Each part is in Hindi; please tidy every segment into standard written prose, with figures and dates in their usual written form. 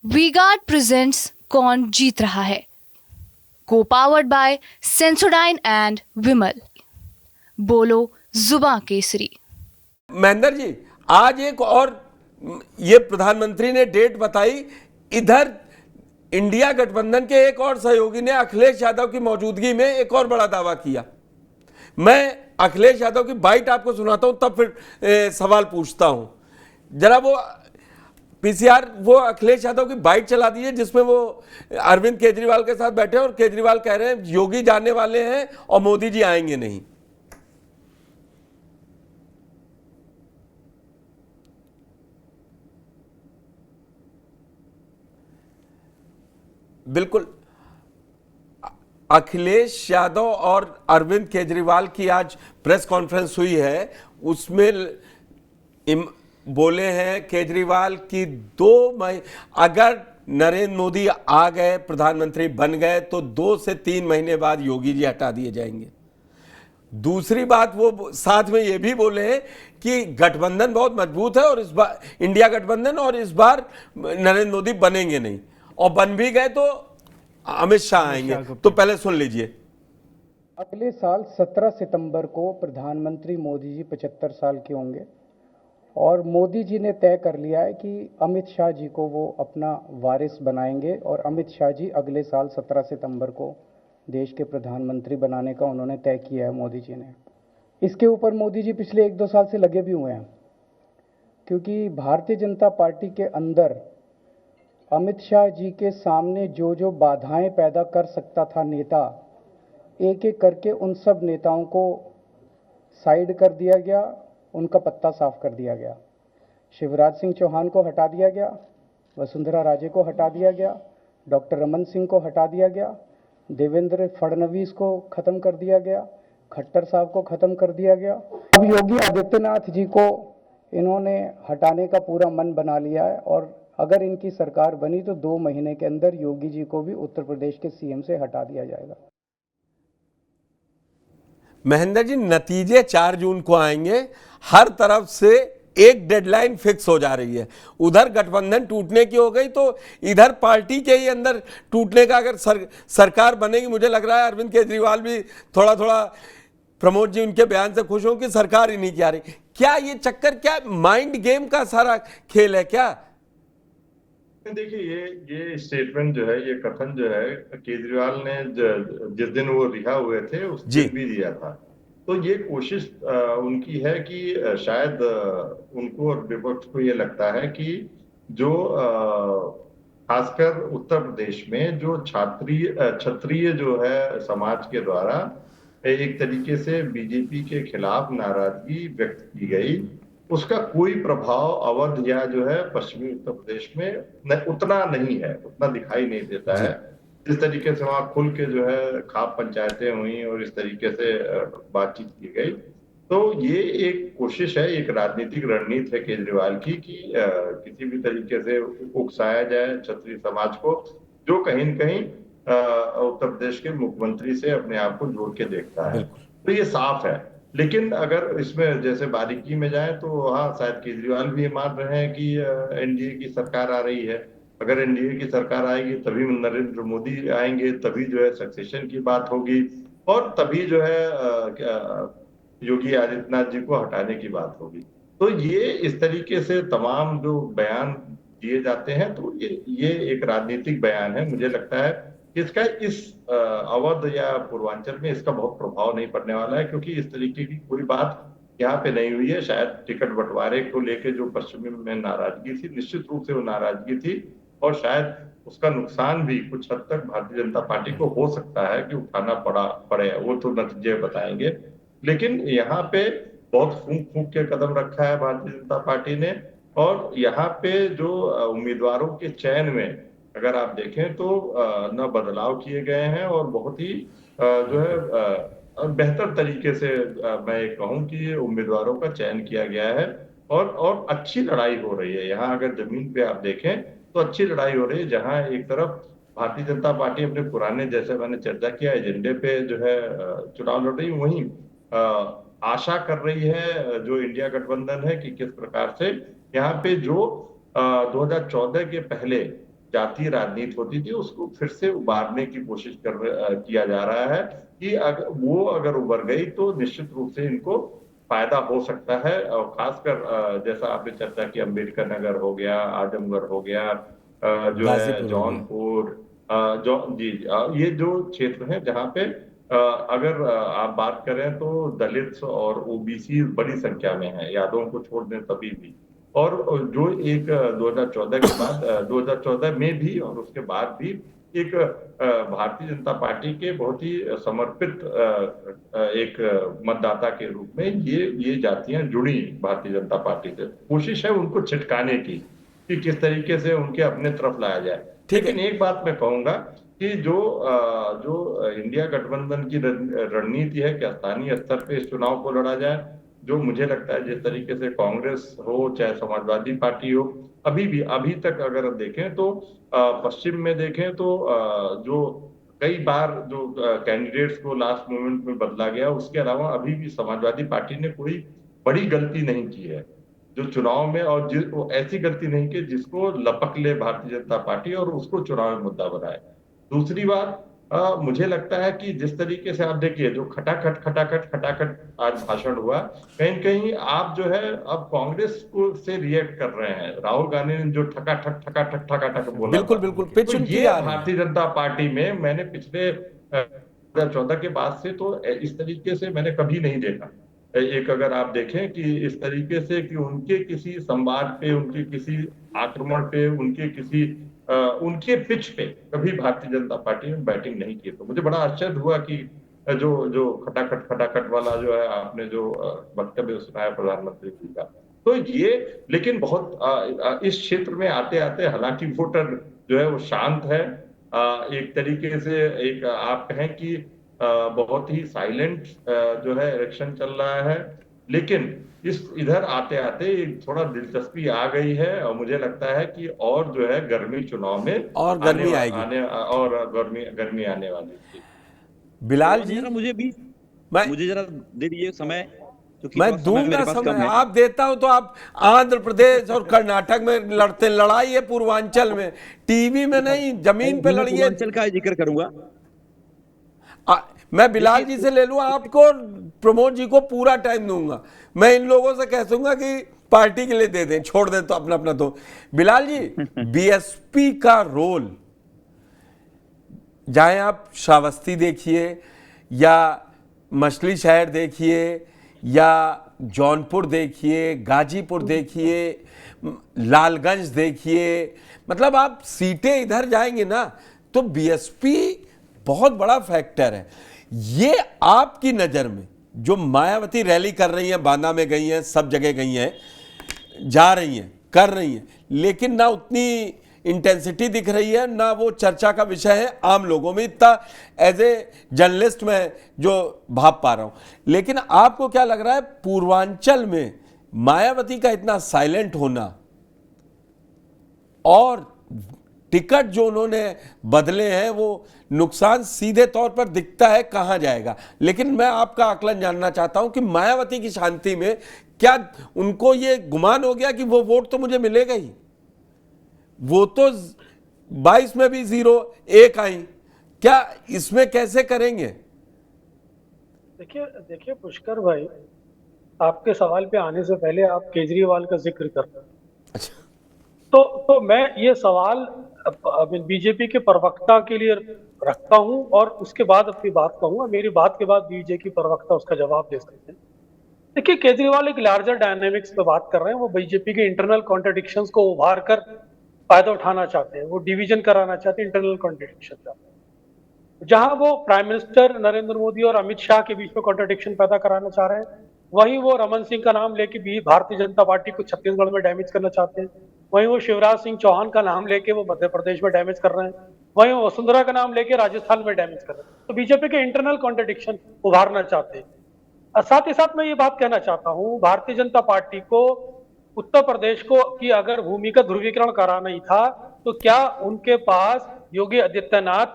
वीगार्ड प्रेजेंट्स कौन जीत रहा है, को पावर्ड बाय सेंसोडाइन एंड विमल। बोलो जुबा केसरी। महेंद्र जी, आज एक और ये प्रधानमंत्री ने डेट बताई। इधर इंडिया गठबंधन के एक और सहयोगी ने अखिलेश यादव की मौजूदगी में एक और बड़ा दावा किया। मैं अखिलेश यादव की बाइट आपको सुनाता हूं, तब फिर सवाल पूछता हूं। जरा वो पीसीआर, वो अखिलेश यादव की बाइट चला दी है जिसमें वो अरविंद केजरीवाल के साथ बैठे हैं और केजरीवाल कह रहे हैं योगी जाने वाले हैं और मोदी जी आएंगे नहीं। बिल्कुल, अखिलेश यादव और अरविंद केजरीवाल की आज प्रेस कॉन्फ्रेंस हुई है। उसमें बोले हैं केजरीवाल की अगर नरेंद्र मोदी आ गए, प्रधानमंत्री बन गए, तो 2 से 3 महीने बाद योगी जी हटा दिए जाएंगे। दूसरी बात वो साथ में ये भी बोले हैं कि गठबंधन बहुत मजबूत है और इस बार इंडिया गठबंधन, और इस बार नरेंद्र मोदी बनेंगे नहीं, और बन भी गए तो अमित शाह आएंगे। तो पहले सुन लीजिए। अगले साल 17 सितंबर को प्रधानमंत्री मोदी जी 75 साल के होंगे और मोदी जी ने तय कर लिया है कि अमित शाह जी को वो अपना वारिस बनाएंगे और अमित शाह जी अगले साल 17 सितंबर को देश के प्रधानमंत्री बनाने का उन्होंने तय किया है मोदी जी ने। इसके ऊपर मोदी जी पिछले 1-2 साल से लगे भी हुए हैं, क्योंकि भारतीय जनता पार्टी के अंदर अमित शाह जी के सामने जो जो बाधाएं पैदा कर सकता था नेता, एक एक करके उन सब नेताओं को साइड कर दिया गया, उनका पत्ता साफ कर दिया गया। शिवराज सिंह चौहान को हटा दिया गया, वसुंधरा राजे को हटा दिया गया, डॉक्टर रमन सिंह को हटा दिया गया, देवेंद्र फडणवीस को खत्म कर दिया गया, खट्टर साहब को खत्म कर दिया गया। अब योगी आदित्यनाथ जी को इन्होंने हटाने का पूरा मन बना लिया है और अगर इनकी सरकार बनी तो 2 महीने के अंदर योगी जी को भी उत्तर प्रदेश के सीएम से हटा दिया जाएगा। महेंद्र जी, नतीजे 4 जून को आएंगे। हर तरफ से एक डेडलाइन फिक्स हो जा रही है। उधर गठबंधन टूटने की हो गई तो इधर पार्टी के ही अंदर टूटने का, अगर सरकार बनेगी, मुझे लग रहा है अरविंद केजरीवाल भी थोड़ा थोड़ा, प्रमोद जी उनके बयान से खुश हो कि सरकार ही नहीं की आ रही। क्या ये चक्कर, क्या माइंड गेम का सारा खेल है क्या? देखिए, ये स्टेटमेंट जो है, ये कथन जो है, केजरीवाल ने जिस दिन वो रिहा हुए थे उस दिन भी दिया था। तो ये कोशिश उनकी है कि शायद उनको और विपक्ष को ये लगता है कि जो खासकर उत्तर प्रदेश में जो क्षत्रिय जो है समाज के द्वारा एक तरीके से बीजेपी के खिलाफ नाराजगी व्यक्त की गई, उसका कोई प्रभाव अवध या जो है पश्चिमी उत्तर प्रदेश में उतना नहीं है, उतना दिखाई नहीं देता है। जिस तरीके से वहां खुल के जो है खाप पंचायतें हुई और इस तरीके से बातचीत की गई, तो ये एक कोशिश है, एक राजनीतिक रणनीति है केजरीवाल की कि किसी भी तरीके से उकसाया जाए क्षत्रिय समाज को, जो कहीं न कहीं उत्तर प्रदेश के मुख्यमंत्री से अपने आप को जोड़ के देखता है। तो ये साफ है। लेकिन अगर इसमें जैसे बारीकी में जाए तो हाँ, शायद केजरीवाल भी ये मान रहे हैं कि एनडीए की सरकार आ रही है। अगर एनडीए की सरकार आएगी तभी नरेंद्र मोदी आएंगे, तभी जो है सक्सेशन की बात होगी और तभी जो है योगी आदित्यनाथ जी को हटाने की बात होगी। तो ये इस तरीके से तमाम जो बयान दिए जाते हैं, तो ये एक राजनीतिक बयान है। मुझे लगता है इसका इस अवध या पूर्वांचल में इसका बहुत प्रभाव नहीं पड़ने वाला है, क्योंकि इस तरीके की कोई बात यहाँ पे नहीं हुई है। शायद टिकट बंटवारे को लेके जो पश्चिमी में नाराजगी थी, निश्चित रूप से वो नाराजगी थी और शायद उसका नुकसान भी कुछ हद तक भारतीय जनता पार्टी को हो सकता है कि उठाना पड़े, वो तो नतीजे बताएंगे। लेकिन यहाँ पे बहुत फूंक फूंक के कदम रखा है भारतीय जनता पार्टी ने, और यहाँ पे जो उम्मीदवारों के चयन में अगर आप देखें तो न बदलाव किए गए हैं और बहुत ही जो है बेहतर तरीके से मैं ये कहूँ कि उम्मीदवारों का चयन किया गया है और अच्छी लड़ाई हो रही है। यहाँ अगर जमीन पे आप देखें तो अच्छी लड़ाई हो रही है, जहाँ एक तरफ भारतीय जनता पार्टी अपने पुराने, जैसे मैंने चर्चा किया, एजेंडे पे जो है चुनाव लड़ रही, वहीं आशा कर रही है जो इंडिया गठबंधन है कि किस प्रकार से यहाँ पे जो 2014 के पहले जातीय राजनीति होती थी उसको फिर से उबारने की कोशिश किया जा रहा है कि अगर उबर गई तो निश्चित रूप से इनको फायदा हो सकता है। और खासकर जैसा आपने चर्चा की, अम्बेडकर नगर हो गया, आजमगढ़ हो गया, जो है गाजीपुर हो गया। जौनपुर, ये जो क्षेत्र हैं जहाँ पे अगर आप बात करें तो दलित और ओबीसी बड़ी संख्या में है, यादवों को छोड़ दें तभी भी। और जो एक 2014 के बाद 2014 में भी और उसके बाद भी एक भारतीय जनता पार्टी के बहुत ही समर्पित एक मतदाता के रूप में ये जातियां जुड़ी भारतीय जनता पार्टी से। कोशिश है उनको छिटकाने की कि किस तरीके से उनके अपने तरफ लाया जाए। ठीक है। लेकिन एक बात मैं कहूंगा कि जो इंडिया गठबंधन की रणनीति है कि स्थानीय स्तर पे इस चुनाव को लड़ा जाए, जो मुझे लगता है जिस तरीके से कांग्रेस हो चाहे समाजवादी पार्टी हो, अभी तक अगर हम देखें तो पश्चिम में देखें तो जो कई बार जो कैंडिडेट्स को लास्ट मोमेंट में बदला गया, उसके अलावा अभी भी समाजवादी पार्टी ने कोई बड़ी गलती नहीं की है जो चुनाव में, और वो ऐसी गलती नहीं की जिसको लपक ले भारतीय जनता पार्टी और उसको चुनाव में मुद्दा बनाए। दूसरी बात, मुझे लगता है कि जिस तरीके से आप देखिए जो खटाखट आज भाषण हुआ, कहीं न कहीं आप जो है अब कांग्रेस को से रिएक्ट कर रहे हैं। राहुल गांधी ने जो ठकाठक बोला बिल्कुल था, बिल्कुल पिच तो उनकी ये आ रही है। भारतीय जनता पार्टी में मैंने पिछले 2014 के बाद से तो इस तरीके से मैंने कभी नहीं देखा। एक अगर आप देखें कि इस तरीके से कि उनके किसी संवाद पे, उनके किसी आक्रमण पे, उनके पिच पे कभी भारतीय जनता पार्टी ने बैटिंग नहीं की। तो मुझे बड़ा आश्चर्य हुआ कि जो खटाखट वाला जो है आपने जो वक्तव्य सुनाया प्रधानमंत्री जी का, तो ये लेकिन बहुत इस क्षेत्र में आते आते हालांकि वोटर जो है वो शांत है, एक तरीके से एक आप कहें कि बहुत ही साइलेंट जो है इलेक्शन चल रहा है। लेकिन इधर आते आते एक थोड़ा दिलचस्पी आ गई है और मुझे लगता है कि और जो है गर्मी चुनाव में और गर्मी आएगी। और गर्मी आने वाली है। बिलाल तो जी, जरा मैं मुझे जरा दे दीजिए समय, क्योंकि मैं थोड़ा समय दूंगा मेरे पास समय, कम है। आप देता हूं तो आप आंध्र प्रदेश और कर्नाटक में लड़ते, लड़ाई है पूर्वांचल में, टीवी में नहीं जमीन पे मैं लड़िए। पूर्वांचल का जिक्र करूंगा। मैं बिलाल जी से ले लूं, आपको प्रमोद जी को पूरा टाइम दूंगा। मैं इन लोगों से कह दूंगा कि पार्टी के लिए दे दें, छोड़ दें तो अपना अपना। तो बिलाल जी, बीएसपी का रोल, चाहे आप श्रावस्ती देखिए या मछली शहर देखिए या जौनपुर देखिए, गाजीपुर देखिए, लालगंज देखिए, मतलब आप सीटें इधर जाएंगे ना तो बीएसपी बहुत बड़ा फैक्टर है। ये आपकी नज़र में जो मायावती रैली कर रही हैं, बांदा में गई हैं, सब जगह गई हैं, जा रही हैं, कर रही हैं, लेकिन ना उतनी इंटेंसिटी दिख रही है, ना वो चर्चा का विषय है आम लोगों में इतना, एज ए जर्नलिस्ट में जो भाप पा रहा हूं। लेकिन आपको क्या लग रहा है पूर्वांचल में मायावती का इतना साइलेंट होना और टिकट जो उन्होंने बदले हैं, वो नुकसान सीधे तौर पर दिखता है कहां जाएगा? लेकिन मैं आपका आकलन जानना चाहता हूं कि मायावती की शांति में क्या उनको ये गुमान हो गया कि वो वोट तो मुझे मिलेगा ही, वो तो 22 में भी 0-1 आई, क्या इसमें कैसे करेंगे? देखिए पुष्कर भाई, आपके सवाल पे आने से पहले आप केजरीवाल का जिक्र कर रहे हैं। अच्छा, तो मैं ये सवाल बीजेपी के प्रवक्ता के लिए रखता हूं और उसके बाद अपनी बात कहूंगा। मेरी बात के बाद बीजेपी प्रवक्ता उसका जवाब दे सकते हैं। देखिए, केजरीवाल एक लार्जर डायनेमिक्स पे बात कर रहे हैं। वो बीजेपी के इंटरनल कॉन्ट्रडिक्शंस को उभार कर फायदा उठाना चाहते हैं, वो डिवीजन कराना चाहते हैं, इंटरनल कॉन्ट्रडिक्शन चाहते हैं। जहां वो प्राइम मिनिस्टर नरेंद्र मोदी और अमित शाह के बीच में कॉन्ट्रडिक्शन पैदा कराना चाह रहे हैं, वहीं वो रमन सिंह का नाम लेके भी भारतीय जनता पार्टी को छत्तीसगढ़ में डैमेज करना चाहते हैं। वहीं वो शिवराज सिंह चौहान का नाम लेके वो मध्य प्रदेश में डैमेज कर रहे हैं। वहीं वो वसुंधरा का नाम लेके राजस्थान में डैमेज कर रहे हैं। तो बीजेपी के इंटरनल कॉन्ट्रडिक्शन उभारना चाहते हैं। साथ ही साथ मैं ये बात कहना चाहता हूँ, भारतीय जनता पार्टी को उत्तर प्रदेश को की अगर भूमिगत ध्रुवीकरण कराना ही था तो क्या उनके पास योगी आदित्यनाथ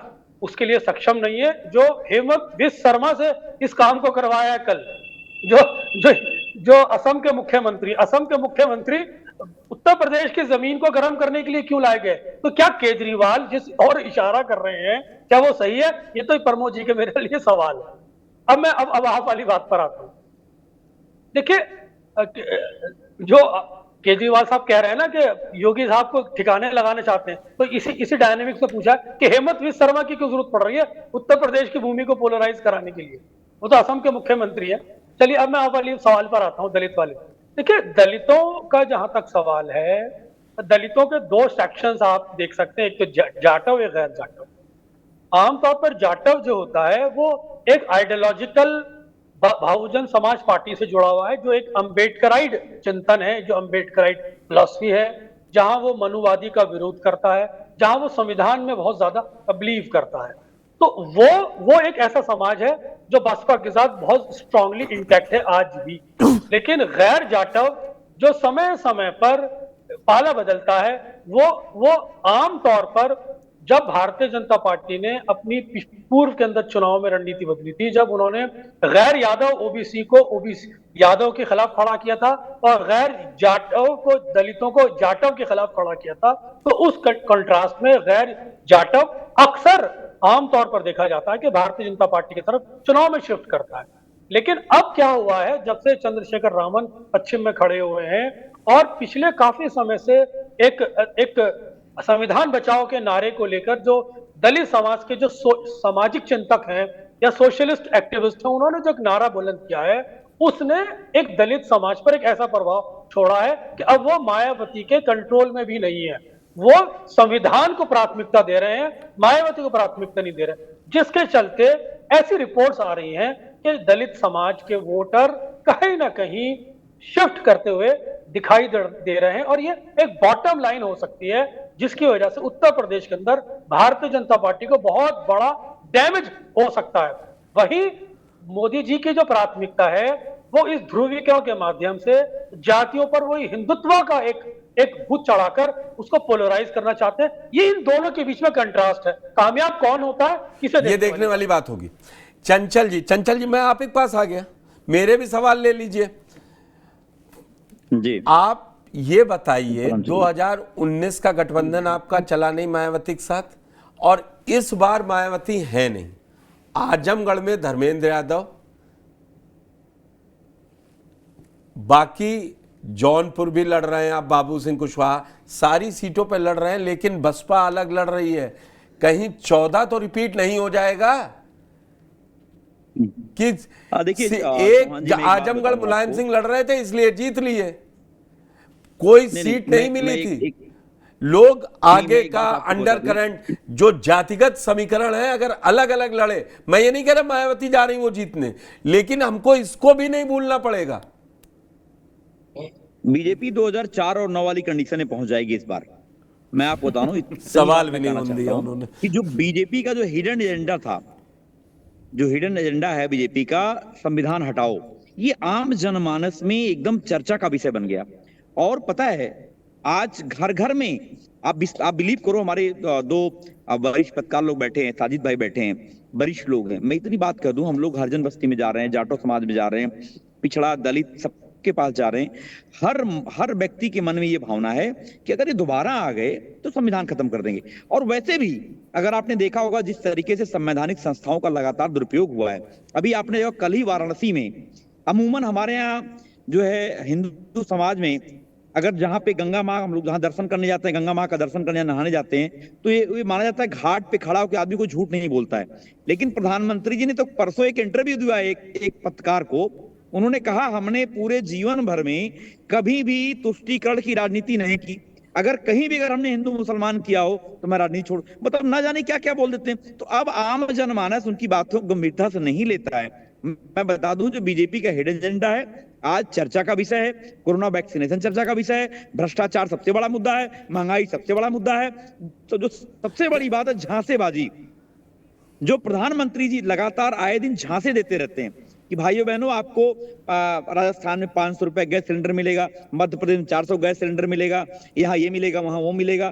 उसके लिए सक्षम नहीं है, जो हेमंत बिस्व शर्मा से इस काम को करवाया कल, जो जो जो असम के मुख्यमंत्री उत्तर प्रदेश की जमीन को गर्म करने के लिए क्यों लाए गए? तो क्या केजरीवाल जिस और इशारा कर रहे हैं, क्या वो सही है? ये तो प्रमोद जी के मेरे लिए सवाल है। अब मैं अब आप वाली बात पर आता हूं। देखिए, जो केजरीवाल साहब कह रहे हैं ना कि योगी साहब को ठिकाने लगाना चाहते हैं, तो इसी डायनेमिक्स से पूछा कि हेमंत विश्व शर्मा की क्यों जरूरत पड़ रही है उत्तर प्रदेश की भूमि को पोलराइज कराने के लिए? वो तो असम के मुख्यमंत्री है। चलिए, अब मैं आप वाली सवाल पर आता हूं, दलित वाले। देखिए, दलितों का जहां तक सवाल है, दलितों के दो सेक्शंस आप देख सकते हैं, एक तो जाटव, एक गैर जाटव। आमतौर पर जाटव जो होता है वो एक आइडियोलॉजिकल बहुजन समाज पार्टी से जुड़ा हुआ है, जो एक अम्बेडकराइड चिंतन है, जो अम्बेडकराइड फिलॉसफी है, जहां वो मनुवादी का विरोध करता है, जहां वो संविधान में बहुत ज्यादा बिलीव करता है। तो वो एक ऐसा समाज है जो बसपा के साथ बहुत स्ट्रांगली इंटैक्ट है आज भी। लेकिन गैर जाटव जो समय समय पर पाला बदलता है, वो आम तौर पर, जब भारतीय जनता पार्टी ने अपनी पूर्व के अंदर चुनाव में रणनीति बदली थी, जब उन्होंने गैर यादव ओबीसी को ओबीसी यादव के खिलाफ खड़ा किया था और गैर जाटव को, दलितों को जाटव के खिलाफ खड़ा किया था, तो उस कंट्रास्ट में गैर जाटव अक्सर आमतौर पर देखा जाता है कि भारतीय जनता पार्टी की तरफ चुनाव में शिफ्ट करता है। लेकिन अब क्या हुआ है, जब से चंद्रशेखर रावण पश्चिम में खड़े हुए हैं और पिछले काफी समय से एक संविधान बचाओ के नारे को लेकर जो दलित समाज के जो सामाजिक चिंतक हैं या सोशलिस्ट एक्टिविस्ट हैं, उन्होंने जो एक नारा बुलंद किया है, उसने एक दलित समाज पर एक ऐसा प्रभाव छोड़ा है कि अब वो मायावती के कंट्रोल में भी नहीं है। वो संविधान को प्राथमिकता दे रहे हैं, मायावती को प्राथमिकता नहीं दे रहे, जिसके चलते ऐसी रिपोर्ट्स आ रही हैं कि दलित समाज के वोटर कहीं ना कहीं शिफ्ट करते हुए दिखाई दे रहे हैं। और ये एक बॉटम लाइन हो सकती है जिसकी वजह से उत्तर प्रदेश के अंदर भारतीय जनता पार्टी को बहुत बड़ा डैमेज हो सकता है। वहीं मोदी जी की जो प्राथमिकता है वो इस ध्रुवीकरण के माध्यम से जातियों पर वही हिंदुत्व का एक भूत चढ़ाकर उसको पोलराइज करना चाहते हैं। ये इन दोनों के बीच में कंट्रास्ट है। कामयाब कौन होता है, किसे ये देखने वाली बात होगी। चंचल जी, मैं आप के पास आ गया, मेरे भी सवाल ले लीजिए जी। आप ये बताइए, 2019 का गठबंधन आपका चला नहीं मायावती के साथ, और इस बार मायावती है नहीं। आजमगढ़ में धर्मेंद्र यादव, बाकी जौनपुर भी लड़ रहे हैं, आप बाबू सिंह कुशवाहा, सारी सीटों पर लड़ रहे हैं, लेकिन बसपा अलग लड़ रही है। कहीं 14 तो रिपीट नहीं हो जाएगा कि देखिए, एक आजमगढ़ मुलायम सिंह लड़ रहे थे इसलिए जीत लिए, कोई सीट नहीं मिली थी। लोग आगे का अंडर करंट जो जातिगत समीकरण है, अगर अलग अलग लड़े, मैं ये नहीं कह रहा मायावती जा रही वो जीतने, लेकिन हमको इसको भी नहीं भूलना पड़ेगा। बीजेपी 2004 और 9 वाली कंडीशन में पहुंच जाएगी इस बार। मैं आपको बता रहा हूं, सवाल भी नहीं दिया उन्होंने कि जो बीजेपी का जो हिडन एजेंडा था, जो हिडन एजेंडा है बीजेपी का, संविधान हटाओ, ये आम जनमानस में एकदम चर्चा का विषय बन गया। और पता है, आज घर घर में आप बिलीव करो, हमारे दो वरिष्ठ पत्रकार लोग बैठे हैं, साजिद भाई बैठे हैं, वरिष्ठ लोग हैं। मैं इतनी बात कर दूं, हम लोग हरिजन बस्ती में जा रहे हैं, जाटो समाज में जा रहे हैं, पिछड़ा दलित सबके पास जा रहे हैं। हर व्यक्ति के मन में ये भावना है कि अगर ये दोबारा आ गए तो संविधान खत्म कर देंगे। और वैसे भी अगर आपने देखा होगा जिस तरीके से संवैधानिक संस्थाओं का लगातार दुरुपयोग हुआ है, अभी आपने जो कल ही वाराणसी में, अमूमन हमारे यहाँ जो है हिंदू समाज में, अगर जहां पे गंगा माँ, हम लोग जहां दर्शन करने जाते हैं, गंगा माँ का दर्शन करने नहाने जाते हैं, तो ये माना जाता है घाट पे खड़ा होकर आदमी को झूठ नहीं बोलता है। लेकिन प्रधानमंत्री जी ने तो परसों एक इंटरव्यू दिया एक पत्रकार को, उन्होंने कहा हमने पूरे जीवन भर में कभी भी तुष्टीकरण की राजनीति नहीं की, अगर कहीं भी अगर हमने हिंदू मुसलमान किया हो तो मैं राजनीति छोड़, मतलब ना जाने क्या क्या बोल देते हैं। तो अब आम जनमानस उनकी बातों को गंभीरता से नहीं लेता है। मैं बता दूं, जो बीजेपी का हिडन एजेंडा है आज चर्चा का विषय है, कोरोना वैक्सीनेशन चर्चा का विषय है, भ्रष्टाचार सबसे बड़ा मुद्दा है, महंगाई सबसे बड़ा मुद्दा है, तो जो सबसे बड़ी बात है झांसेबाजी, जो प्रधानमंत्री जी लगातार आए दिन झांसे देते रहते हैं कि भाइयों बहनों आपको राजस्थान में 500 रुपए गैस सिलेंडर मिलेगा, मध्य प्रदेश में 400 गैस सिलेंडर मिलेगा, यहाँ ये मिलेगा, वहां वो मिलेगा,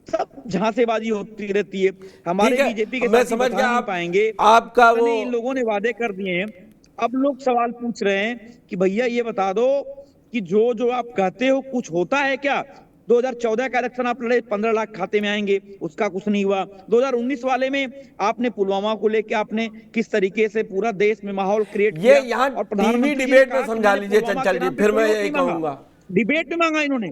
सब झांसेबाजी होती रहती है। हमारे बीजेपी के मैं समझ गया, आप पाएंगे आपका वो इन लोगों ने वादे कर दिए हैं। अब लोग सवाल पूछ रहे हैं कि भैया ये बता दो कि जो जो आप कहते हो कुछ होता है क्या। 2014 का इलेक्शन आप लड़े, 15 लाख खाते में आएंगे, उसका कुछ नहीं हुआ। 2019 वाले में आपने पुलवामा को लेकर आपने किस तरीके से पूरा देश में माहौल क्रिएट ये किया, यहाँ और टीवी प्रधानमंत्री जी ने डिबेट कहा में कि समझा मैंने लीजिए पुलवामा चंचल के जी, नाम पे फिर मैं कोई वोट यही नहीं मांगा। कहूंगा। डिबेट में मांगा इन्होंने।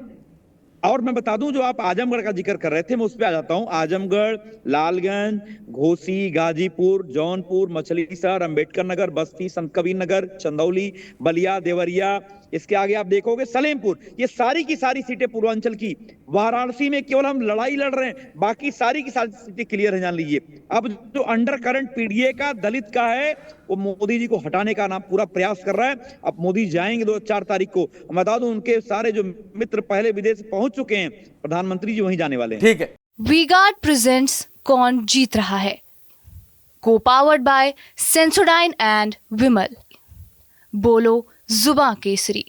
और मैं बता दूं, जो आप आजमगढ़ का जिक्र कर रहे थे, मैं उस पर आ जाता हूं। आजमगढ़, लालगंज, घोसी, गाजीपुर, जौनपुर, मछलीशहर, अंबेडकर नगर, बस्ती, संत कबीर नगर, चंदौली, बलिया, देवरिया, इसके आगे आप देखोगे सलेमपुर, ये सारी की सारी सीटें पूर्वांचल की। वाराणसी में केवल हम लड़ाई लड़ रहे हैं, बाकी सारी की सारी सीटें क्लियर है, जान लीजिए। अब जो अंडर करंट पीडीए का, दलित का है, वो मोदी जी को हटाने का नाम पूरा प्रयास कर रहा है। अब मोदी जाएंगे 4 तारीख को, मैं बता दूं उनके सारे जो मित्र पहले विदेश पहुंच चुके हैं, प्रधानमंत्री जी वहीं जाने वाले हैं। ठीक है। वी-गार्ड प्रेजेंट्स कौन जीत रहा है, को पावर्ड बाय सेंसोडाइन एंड विमल। बोलो जुबां केसरी।